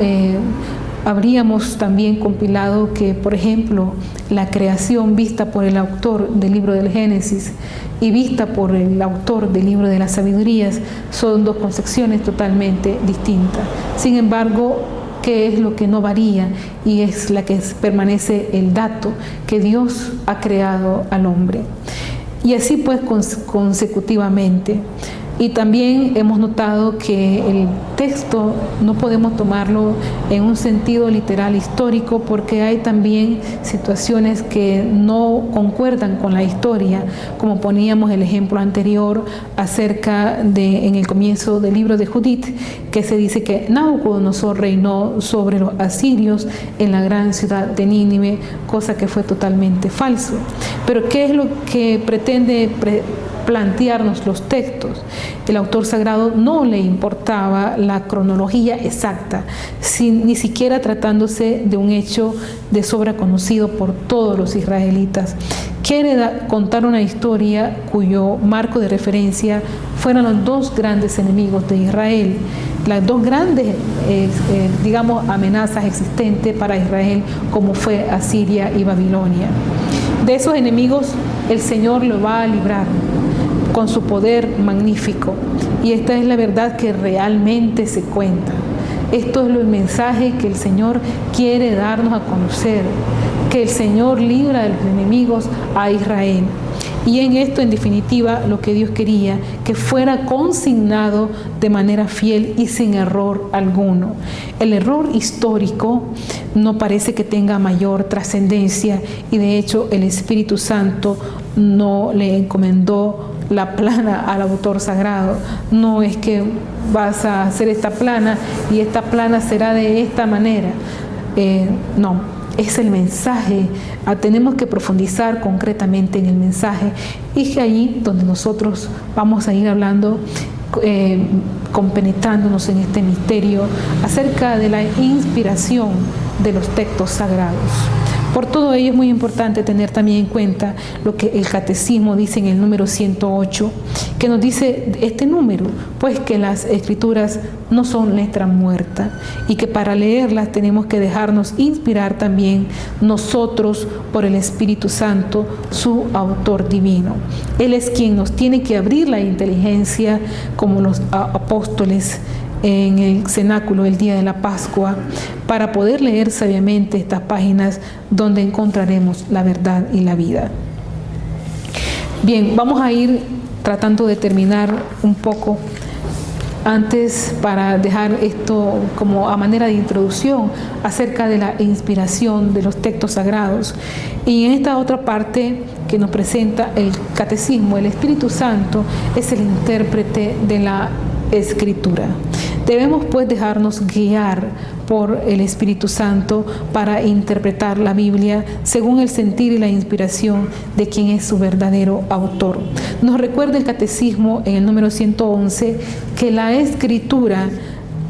habríamos también compilado que, por ejemplo, la creación vista por el autor del libro del Génesis y vista por el autor del libro de las Sabidurías son dos concepciones totalmente distintas. Sin embargo, ¿qué es lo que no varía? Y es la que permanece el dato que Dios ha creado al hombre. Y así pues consecutivamente. Y también hemos notado que el texto no podemos tomarlo en un sentido literal histórico, porque hay también situaciones que no concuerdan con la historia, como poníamos el ejemplo anterior acerca de, en el comienzo del libro de Judith, que se dice que Nabucodonosor reinó sobre los asirios en la gran ciudad de Nínive, cosa que fue totalmente falso. Pero ¿qué es lo que pretende plantearnos los textos? El autor sagrado no le importaba la cronología exacta, ni siquiera tratándose de un hecho de sobra conocido por todos los israelitas. Quiere contar una historia cuyo marco de referencia fueran los dos grandes enemigos de Israel, las dos grandes, amenazas existentes para Israel, como fue Asiria y Babilonia. De esos enemigos el Señor lo va a librar con su poder magnífico. Y esta es la verdad que realmente se cuenta. Esto es el mensaje que el Señor quiere darnos a conocer, que el Señor libra de los enemigos a Israel. Y en esto, en definitiva, lo que Dios quería, que fuera consignado de manera fiel y sin error alguno. El error histórico no parece que tenga mayor trascendencia, y de hecho el Espíritu Santo no le encomendó la plana al autor sagrado. No es que vas a hacer esta plana y esta plana será de esta manera. No, es el mensaje. Tenemos que profundizar concretamente en el mensaje, y es ahí donde nosotros vamos a ir hablando, compenetrándonos en este misterio acerca de la inspiración de los textos sagrados. Por todo ello es muy importante tener también en cuenta lo que el catecismo dice en el número 108, que nos dice este número, pues que las escrituras no son letra muerta y que para leerlas tenemos que dejarnos inspirar también nosotros por el Espíritu Santo, su autor divino. Él es quien nos tiene que abrir la inteligencia, como los apóstoles en el cenáculo el día de la Pascua, para poder leer sabiamente estas páginas donde encontraremos la verdad y la vida. Bien, vamos a ir tratando de terminar un poco antes para dejar esto como a manera de introducción acerca de la inspiración de los textos sagrados. Y en esta otra parte que nos presenta el catecismo, el Espíritu Santo es el intérprete de la Escritura. Debemos pues dejarnos guiar por el Espíritu Santo para interpretar la Biblia según el sentir y la inspiración de quien es su verdadero autor. Nos recuerda el catecismo en el número 111 que la Escritura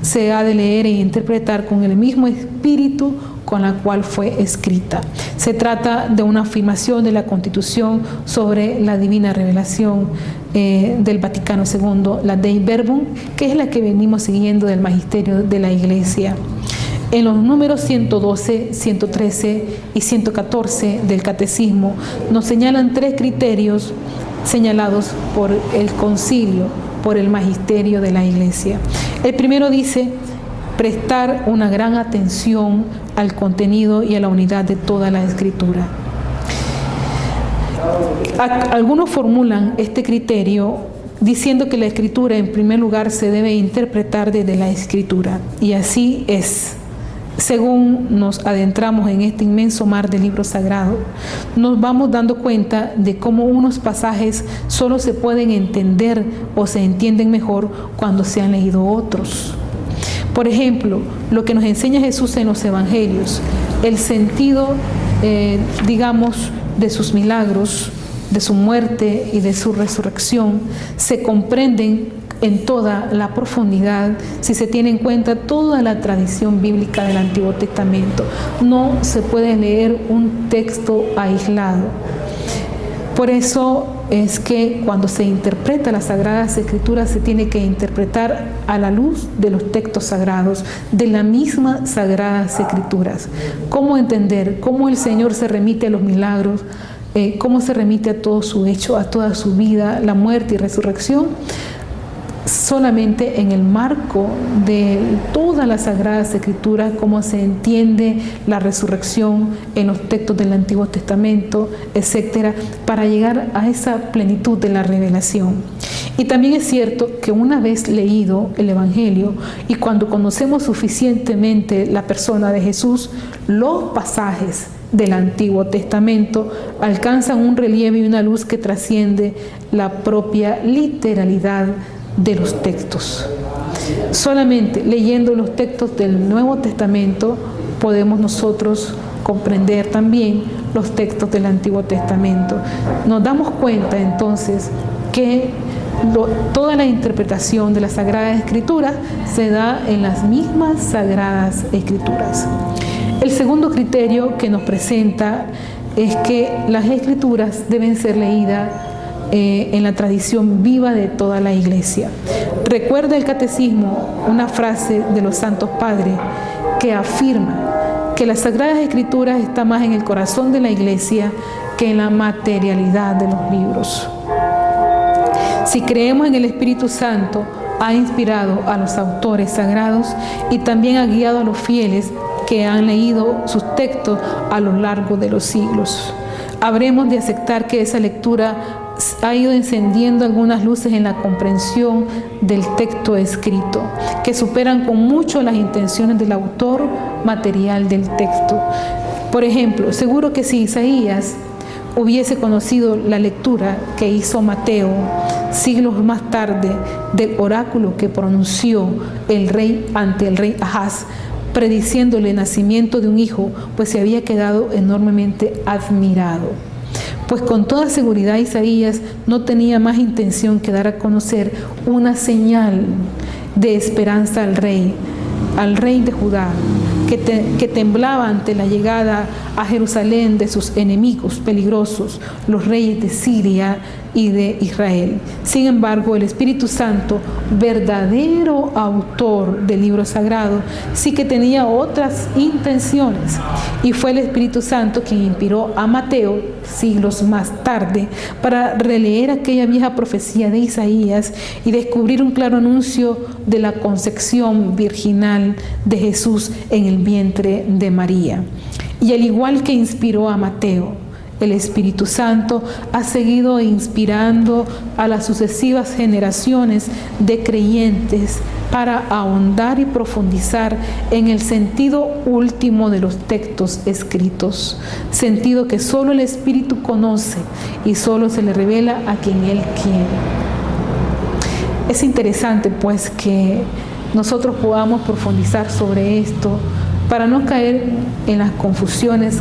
se ha de leer e interpretar con el mismo espíritu con la cual fue escrita. Se trata de una afirmación de la Constitución sobre la divina revelación del Vaticano II, la Dei Verbum, que es la que venimos siguiendo del magisterio de la Iglesia. En los números 112, 113 y 114 del Catecismo nos señalan 3 criterios señalados por el concilio, por el magisterio de la Iglesia. El primero dice: prestar una gran atención al contenido y a la unidad de toda la Escritura. Algunos formulan este criterio diciendo que la Escritura en primer lugar se debe interpretar desde la Escritura, y así es. Según nos adentramos en este inmenso mar del libro sagrado, nos vamos dando cuenta de cómo unos pasajes solo se pueden entender o se entienden mejor cuando se han leído otros. Por ejemplo, lo que nos enseña Jesús en los Evangelios, el sentido, de sus milagros, de su muerte y de su resurrección, se comprenden en toda la profundidad si se tiene en cuenta toda la tradición bíblica del Antiguo Testamento. No se puede leer un texto aislado. Por eso es que cuando se interpreta las Sagradas Escrituras se tiene que interpretar a la luz de los textos sagrados, de las mismas Sagradas Escrituras. ¿Cómo entender? ¿Cómo el Señor se remite a los milagros? ¿Cómo se remite a todo su hecho, a toda su vida, la muerte y resurrección? Solamente en el marco de todas las Sagradas Escrituras, cómo se entiende la resurrección en los textos del Antiguo Testamento, etcétera, para llegar a esa plenitud de la revelación. Y también es cierto que una vez leído el Evangelio y cuando conocemos suficientemente la persona de Jesús, los pasajes del Antiguo Testamento alcanzan un relieve y una luz que trasciende la propia literalidad de los textos. Solamente leyendo los textos del Nuevo Testamento podemos nosotros comprender también los textos del Antiguo Testamento. Nos damos cuenta entonces que toda la interpretación de las Sagradas Escrituras se da en las mismas Sagradas Escrituras. El segundo criterio que nos presenta es que las Escrituras deben ser leídas en la tradición viva de toda la Iglesia. Recuerda el Catecismo una frase de los Santos Padres que afirma que las Sagradas Escrituras están más en el corazón de la Iglesia que en la materialidad de los libros. Si creemos en el Espíritu Santo, ha inspirado a los autores sagrados y también ha guiado a los fieles que han leído sus textos a lo largo de los siglos. Habremos de aceptar que esa lectura ha ido encendiendo algunas luces en la comprensión del texto escrito, que superan con mucho las intenciones del autor material del texto. Por ejemplo, seguro que si Isaías hubiese conocido la lectura que hizo Mateo siglos más tarde del oráculo que pronunció el rey ante el rey Ahaz, prediciéndole el nacimiento de un hijo, pues se había quedado enormemente admirado. Pues con toda seguridad Isaías no tenía más intención que dar a conocer una señal de esperanza al rey de Judá, que temblaba ante la llegada a Jerusalén de sus enemigos peligrosos, los reyes de Siria y de Israel. Sin embargo, el Espíritu Santo, verdadero autor del libro sagrado, sí que tenía otras intenciones, y fue el Espíritu Santo quien inspiró a Mateo siglos más tarde para releer aquella vieja profecía de Isaías y descubrir un claro anuncio de la concepción virginal de Jesús en el vientre de María. Y al igual que inspiró a Mateo, el Espíritu Santo ha seguido inspirando a las sucesivas generaciones de creyentes para ahondar y profundizar en el sentido último de los textos escritos, sentido que solo el Espíritu conoce y solo se le revela a quien Él quiere. Es interesante pues que nosotros podamos profundizar sobre esto para no caer en las confusiones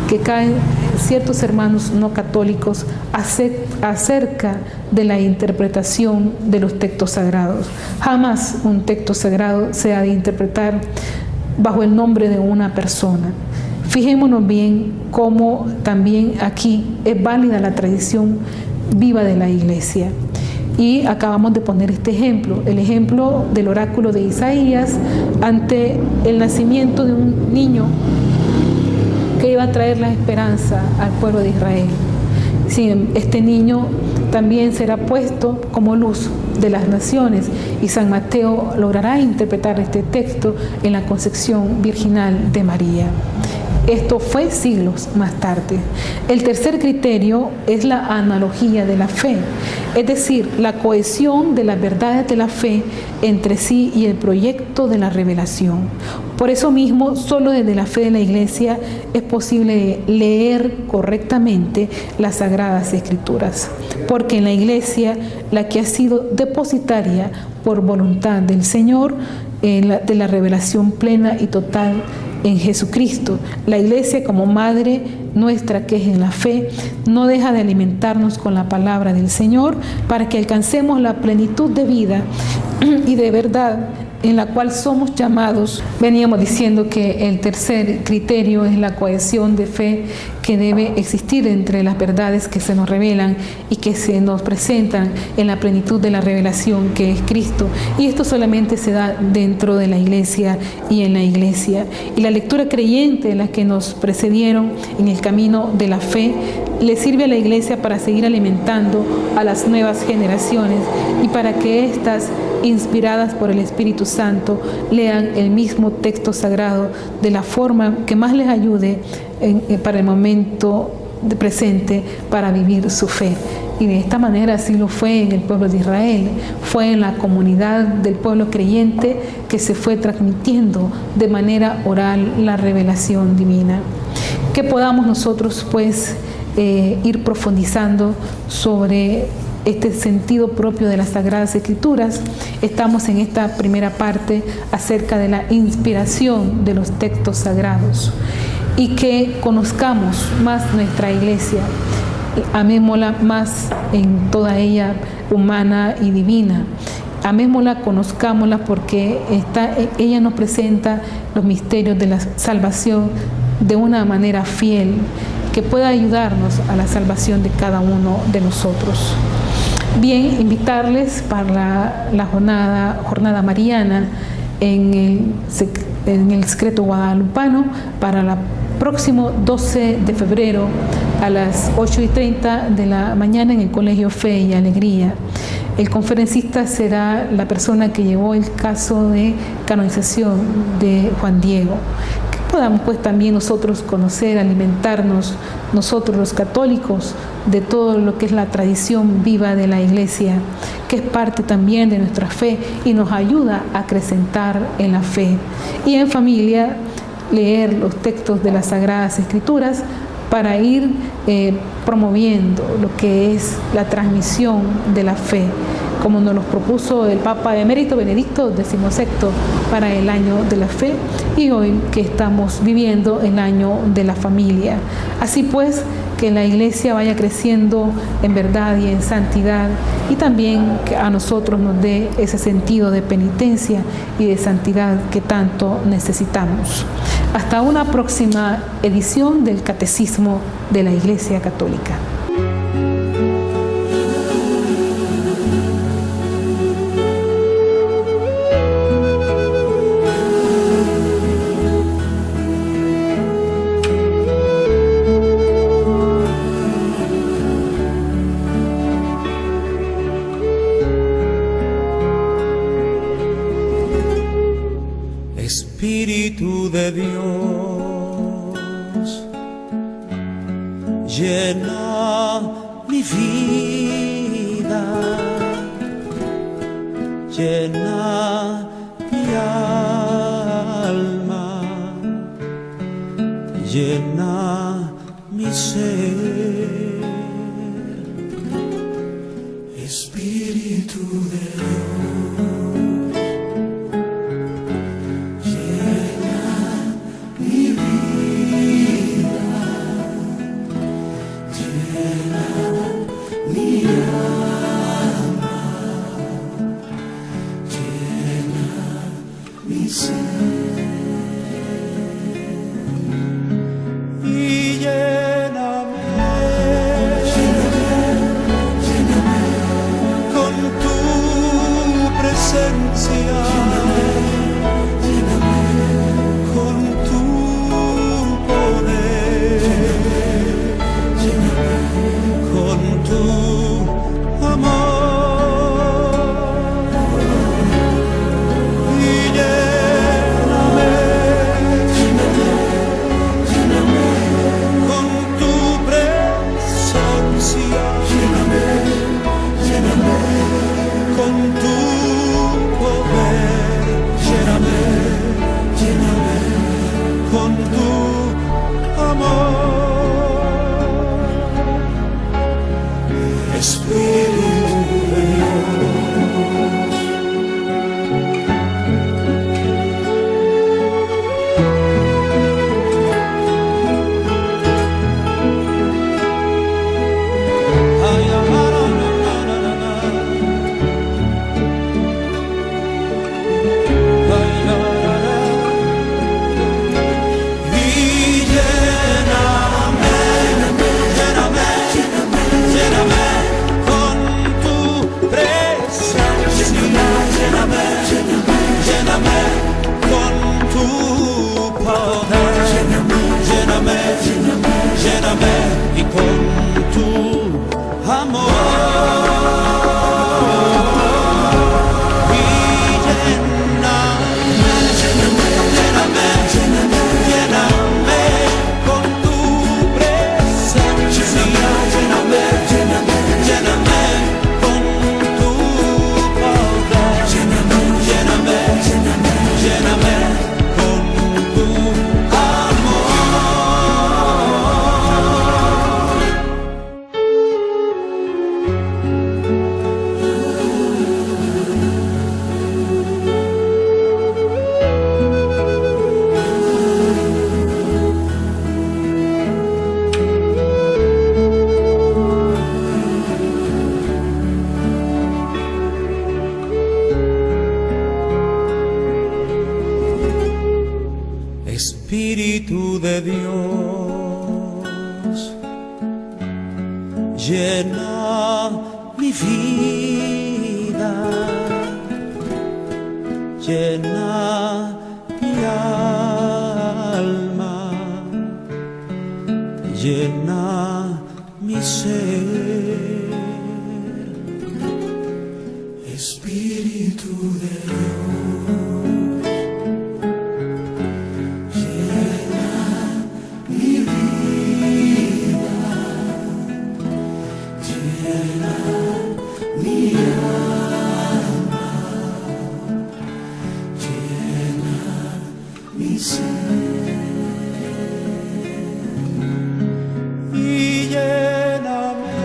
que caen ciertos hermanos no católicos acerca de la interpretación de los textos sagrados. Jamás un texto sagrado se ha de interpretar bajo el nombre de una persona. Fijémonos bien cómo también aquí es válida la tradición viva de la Iglesia. Y acabamos de poner este ejemplo, el ejemplo del oráculo de Isaías ante el nacimiento de un niño que iba a traer la esperanza al pueblo de Israel. Sí, este niño también será puesto como luz de las naciones, y San Mateo logrará interpretar este texto en la concepción virginal de María. Esto fue siglos más tarde. El tercer criterio es la analogía de la fe, es decir, la cohesión de las verdades de la fe entre sí y el proyecto de la revelación. Por eso mismo, solo desde la fe de la Iglesia es posible leer correctamente las Sagradas Escrituras, porque en la Iglesia, la que ha sido depositaria por voluntad del Señor de la revelación plena y total en Jesucristo, la Iglesia como Madre nuestra que es en la fe, no deja de alimentarnos con la palabra del Señor para que alcancemos la plenitud de vida y de verdad en la cual somos llamados. Veníamos diciendo que el tercer criterio es la cohesión de fe que debe existir entre las verdades que se nos revelan y que se nos presentan en la plenitud de la revelación que es Cristo. Y esto solamente se da dentro de la Iglesia y en la Iglesia. Y la lectura creyente de las que nos precedieron en el camino de la fe le sirve a la Iglesia para seguir alimentando a las nuevas generaciones y para que éstas, inspiradas por el Espíritu Santo, lean el mismo texto sagrado de la forma que más les ayude para el momento presente para vivir su fe. Y de esta manera así lo fue en el pueblo de Israel, fue en la comunidad del pueblo creyente que se fue transmitiendo de manera oral la revelación divina. Que podamos nosotros pues ir profundizando sobre este sentido propio de las Sagradas Escrituras. Estamos en esta primera parte acerca de la inspiración de los textos sagrados y que conozcamos más nuestra Iglesia, amémosla más en toda ella humana y divina. Amémosla, conozcámosla porque ella nos presenta los misterios de la salvación de una manera fiel que pueda ayudarnos a la salvación de cada uno de nosotros. Bien, invitarles para la jornada mariana en el secreto guadalupano para el próximo 12 de febrero a las 8:30 de la mañana en el Colegio Fe y Alegría. El conferencista será la persona que llevó el caso de canonización de Juan Diego. Que podamos pues también nosotros conocer, alimentarnos, nosotros los católicos, de todo lo que es la tradición viva de la Iglesia, que es parte también de nuestra fe y nos ayuda a acrecentar en la fe. Y en familia, leer los textos de las Sagradas Escrituras para ir promoviendo lo que es la transmisión de la fe, como nos lo propuso el Papa Emérito Benedicto XVI para el año de la fe y hoy que estamos viviendo el año de la familia. Así pues, que la iglesia vaya creciendo en verdad y en santidad, y también que a nosotros nos dé ese sentido de penitencia y de santidad que tanto necesitamos. Hasta una próxima edición del Catecismo de la Iglesia Católica. Espíritu de Dios, llena mi vida, llena mi alma, llena mi ser. Espíritu de Dios, y lléname con tu presencia, con tu poder, con tu amor. Con tu amor, Espíritu de Dios. Ay, lléname y con tu amor, y lléname con tu presencia, lléname con tu poder, lléname con tu Espíritu de Dios, llena mi vida, llena mi alma, llena mi ser. Espíritu de Dios, y lléname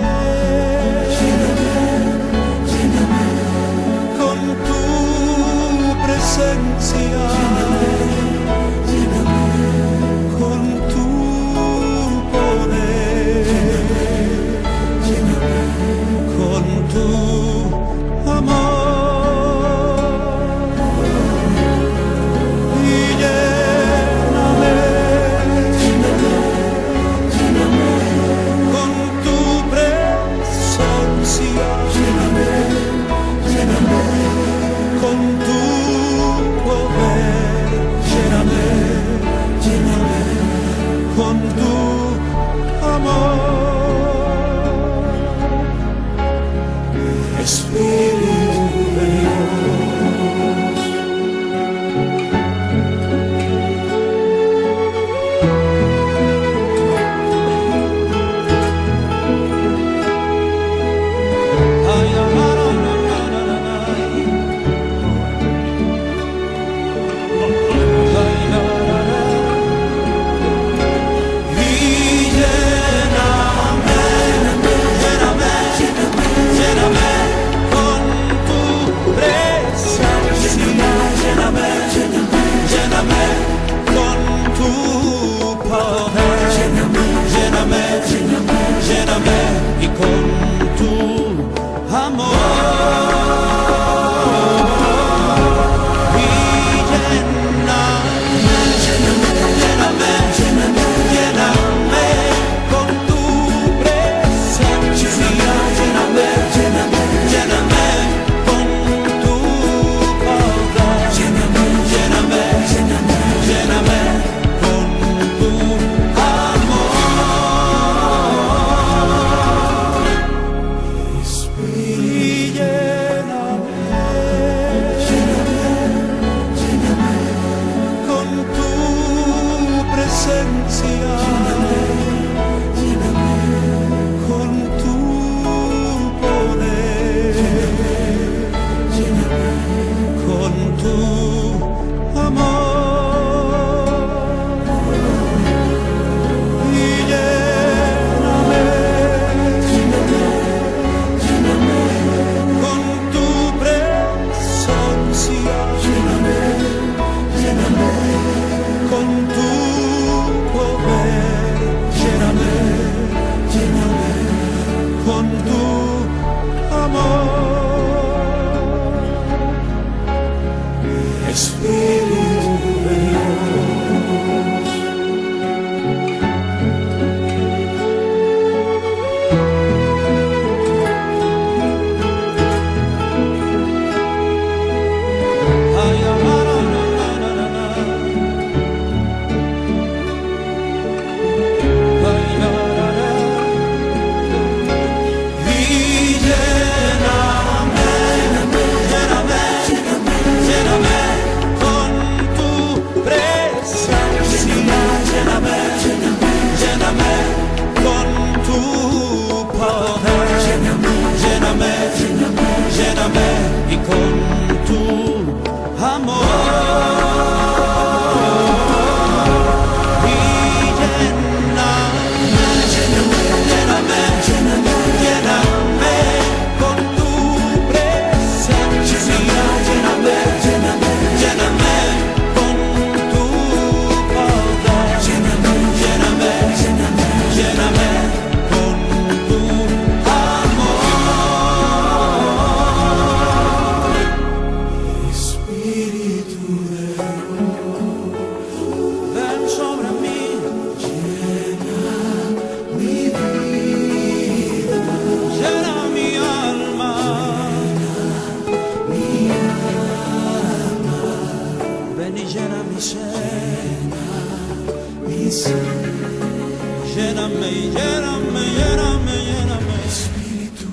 Lléname, lléname, lléname, lléname, Espíritu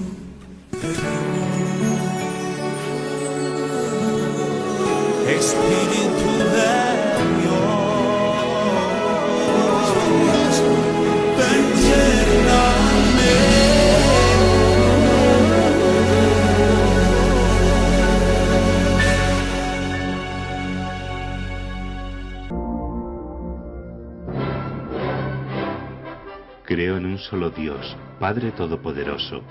de Dios. Espíritu de Dios, ven, lléname. Creo en un solo Dios, Padre Todopoderoso,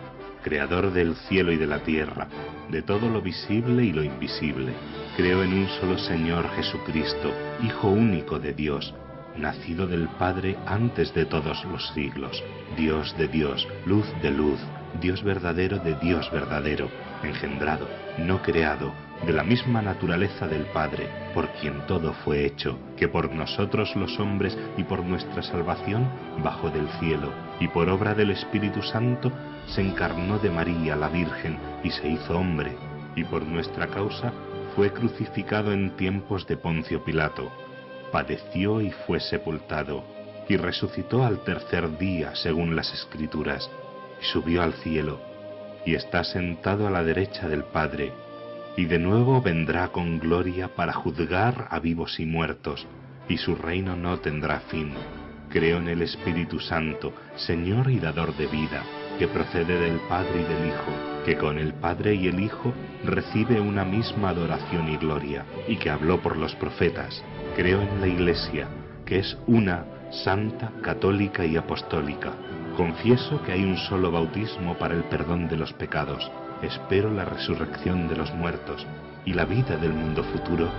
Creador del cielo y de la tierra, de todo lo visible y lo invisible. Creo en un solo Señor Jesucristo, Hijo único de Dios, nacido del Padre antes de todos los siglos, Dios de Dios, luz de luz, Dios verdadero de Dios verdadero, engendrado, no creado, de la misma naturaleza del Padre, por quien todo fue hecho, que por nosotros los hombres y por nuestra salvación bajó del cielo, y por obra del Espíritu Santo se encarnó de María la Virgen y se hizo hombre, y por nuestra causa fue crucificado en tiempos de Poncio Pilato, padeció y fue sepultado, y resucitó al tercer día según las Escrituras, y subió al cielo, y está sentado a la derecha del Padre, y de nuevo vendrá con gloria para juzgar a vivos y muertos, y su reino no tendrá fin. Creo en el Espíritu Santo, Señor y dador de vida, que procede del Padre y del Hijo, que con el Padre y el Hijo recibe una misma adoración y gloria, y que habló por los profetas. Creo en la Iglesia, que es una, santa, católica y apostólica. Confieso que hay un solo bautismo para el perdón de los pecados. Espero la resurrección de los muertos y la vida del mundo futuro.